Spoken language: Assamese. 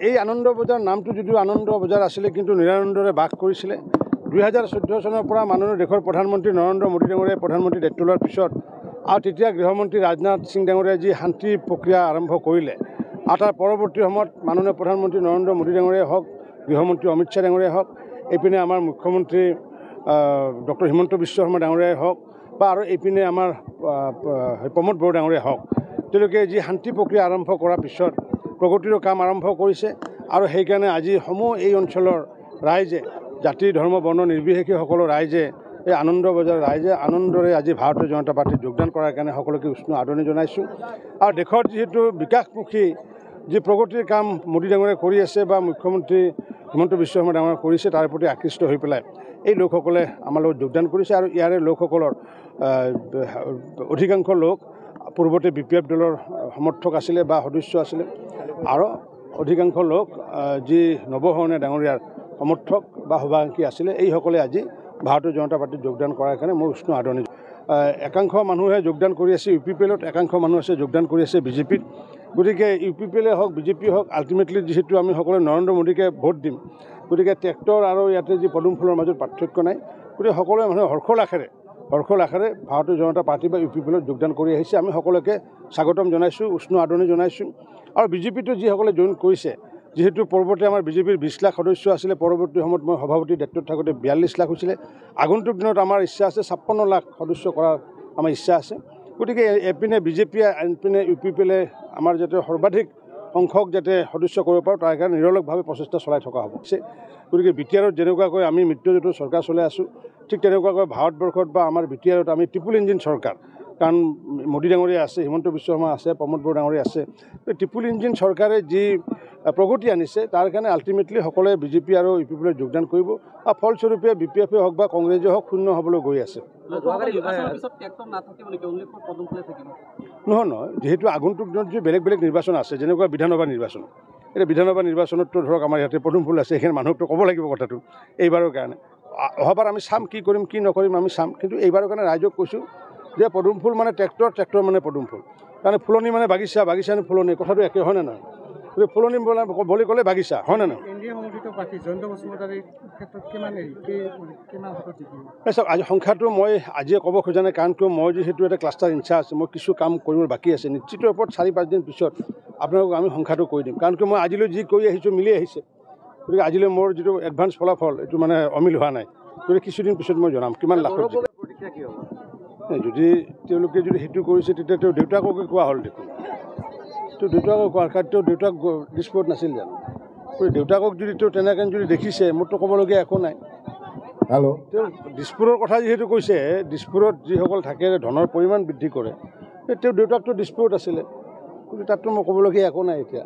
এই আনন্দ বজাৰ নামটো যদিও আনন্দ বজাৰ আছিলে কিন্তু নিৰানন্দৰে বাস কৰিছিলে 2014 চনৰ পৰা মাননীয় দেশৰ প্ৰধানমন্ত্ৰী নৰেন্দ্ৰ মোদী ডাঙৰীয়াই প্ৰধানমন্ত্ৰী দায়িত্ব লোৱাৰ পিছত আৰু তেতিয়া গৃহমন্ত্ৰী ৰাজনাথ সিং ডাঙৰীয়াই যি শান্তি প্ৰক্ৰিয়া আৰম্ভ কৰিলে আৰু তাৰ পৰৱৰ্তী সময়ত মাননীয় প্ৰধানমন্ত্ৰী নৰেন্দ্ৰ মোদী ডাঙৰীয়াই হওক গৃহমন্ত্ৰী অমিত শ্বাহ ডাঙৰীয়াই হওক এইপিনে আমাৰ মুখ্যমন্ত্ৰী ডক্টৰ হিমন্ত বিশ্ব শৰ্মা ডাঙৰীয়াই হওক বা আৰু এইপিনে আমাৰ প্ৰমোদ বড়ো ডাঙৰীয়াই হওক তেওঁলোকে যি শান্তি প্ৰক্ৰিয়া আৰম্ভ কৰাৰ পিছত প্ৰগতিৰ কাম আৰম্ভ কৰিছে আৰু সেইকাৰণে আজি সমূহ এই অঞ্চলৰ ৰাইজে জাতি ধৰ্ম বৰ্ণ নিৰ্বিশেষে সকলো ৰাইজে এই আনন্দ বজাৰ ৰাইজে আনন্দৰে আজি ভাৰতীয় জনতা পাৰ্টীত যোগদান কৰাৰ কাৰণে সকলোকে উষ্ণ আদৰণি জনাইছোঁ আৰু দেশৰ যিহেতু বিকাশমুখী যি প্ৰগতিৰ কাম মোদী ডাঙৰীয়াই কৰি আছে বা মুখ্যমন্ত্ৰী হিমন্ত বিশ্ব শৰ্মা ডাঙৰীয়াই কৰিছে তাৰ প্ৰতি আকৃষ্ট হৈ পেলাই এই লোকসকলে আমাৰ লগত যোগদান কৰিছে আৰু ইয়াৰে লোকসকলৰ অধিকাংশ লোক পূৰ্বতে BPF দলৰ সমৰ্থক আছিলে বা সদস্য আছিলে আৰু অধিকাংশ লোক যি নৱশৰণীয়া ডাঙৰীয়াৰ সমৰ্থক বা শুভাকাংক্ষী আছিলে এইসকলে আজি ভাৰতীয় জনতা পাৰ্টীত যোগদান কৰাৰ কাৰণে মই উষ্ণ আদৰণি একাংশ মানুহে যোগদান কৰি আছে UPPLত একাংশ মানুহ আছে যোগদান কৰি আছে BJPত গতিকে UPPL হওক BJP হওক আল্টিমেটলি যিহেতু আমি সকলোৱে নৰেন্দ্ৰ মোদীকে ভোট দিম গতিকে ট্ৰেক্টৰ আৰু ইয়াতে যি পদুম ফুলৰ মাজত পাৰ্থক্য নাই গতিকে সকলোৱে মানুহে হৰ্ষোল্লাসেৰে ভাৰতীয় জনতা পাৰ্টী বা UPPLত যোগদান কৰি আহিছে আমি সকলোকে স্বাগতম জনাইছোঁ উষ্ণ আদৰণি জনাইছোঁ আৰু BJPটো যিসকলে জইন কৰিছে যিহেতু পূৰ্বতে আমাৰ BJPৰ 20 লাখ সদস্য আছিলে পৰৱৰ্তী সময়ত মই সভাপতিৰ দায়িত্বত থাকোঁতে 42 লাখ হৈছিলে আগন্তুক দিনত আমাৰ ইচ্ছা আছে 56 লাখ সদস্য কৰাৰ আমাৰ ইচ্ছা আছে গতিকে এপিনে BJP আনপিনে UPPLে আমাৰ যাতে সৰ্বাধিক সংখ্যক যাতে সদস্য কৰিব পাৰোঁ তাৰ কাৰণে নিৰলসভাৱে প্ৰচেষ্টা চলাই থকা হ'ব গতিকে BTRত যেনেকুৱাকৈ আমি মিত্ৰজোঁটৰ চৰকাৰ চলাই আছোঁ ঠিক তেনেকুৱাকৈ ভাৰতবৰ্ষত বা আমাৰ BTRত আমি ট্ৰিপল ইঞ্জিন চৰকাৰ কাৰণ মোদী ডাঙৰীয়া আছে হিমন্ত বিশ্ব শৰ্মা আছে প্ৰমোদ বড়ো ডাঙৰীয়া আছে ট্ৰিপল ইঞ্জিন চৰকাৰে যি প্ৰগতি আনিছে তাৰ কাৰণে আল্টিমেটলি সকলোৱে BJP আৰু UPPLত যোগদান কৰিব আৰু ফলস্বৰূপে BPF হওক বা কংগ্ৰেছে হওক শূন্য হ'বলৈ গৈ আছে নহয় যিহেতু আগন্তুক দিনত যি বেলেগ নিৰ্বাচন আছে যেনেকুৱা বিধানসভা নিৰ্বাচন এতিয়া বিধানসভা নিৰ্বাচনততো ধৰক আমাৰ ইয়াতে পদুম ফুল আছে সেইখিনি মানুহকতো ক'ব লাগিব কথাটো এইবাৰৰ কাৰণে অহাবাৰ আমি চাম কি কৰিম কি নকৰিম আমি চাম কিন্তু এইবাৰৰ কাৰণে ৰাইজক কৈছোঁ যে পদুম ফুল মানে ট্ৰেক্টৰ মানে পদুম ফুল কাৰণ ফুলনি মানে বাগিচা মানে ফুলনি কথাটো একে হয়নে নহয় ফুলনি বুলি ক'লে বাগিচা হয়নে নহয় চাওক আজি সংখ্যাটো মই আজিয়ে ক'ব খোজা নাই কাৰণ কিয় মই যিহেতু এটা ক্লাষ্টাৰ ইনচাৰ্জ মই কিছু কাম কৰিব বাকী আছে নিশ্চিত ওপৰত 4-5 দিন পিছত আপোনালোকক আমি সংখ্যাটো কৈ দিম কাৰণ কিয় মই আজিলৈ যি কৰি আহিছোঁ মিলি আহিছে গতিকে আজিলৈ মোৰ যিটো এডভান্স ফলাফল এইটো মানে অমিল হোৱা নাই গতিকে কিছুদিন পিছত মই জনাম কিমান লাখত যদি তেওঁলোকে যদি সেইটো কৰিছে তেতিয়া তেওঁ দেউতাককে কোৱা হ'ল দেখোন তো দেউতাকক কোৱাৰ কাৰণ তেওঁ দেউতাক ডিছপুট নাছিল জানো দেউতাকক যদি তেওঁ তেনেকৈ যদি দেখিছে মোৰতো ক'বলগীয়া একো নাই তেওঁ দিছপুৰৰ কথা যিহেতু কৈছে দিছপুৰত যিসকল থাকে ধনৰ পৰিমাণ বৃদ্ধি কৰে তেওঁ দেউতাকটো দিছপুৰত আছিলে গতিকে তাততো মই ক'বলগীয়া একো নাই এতিয়া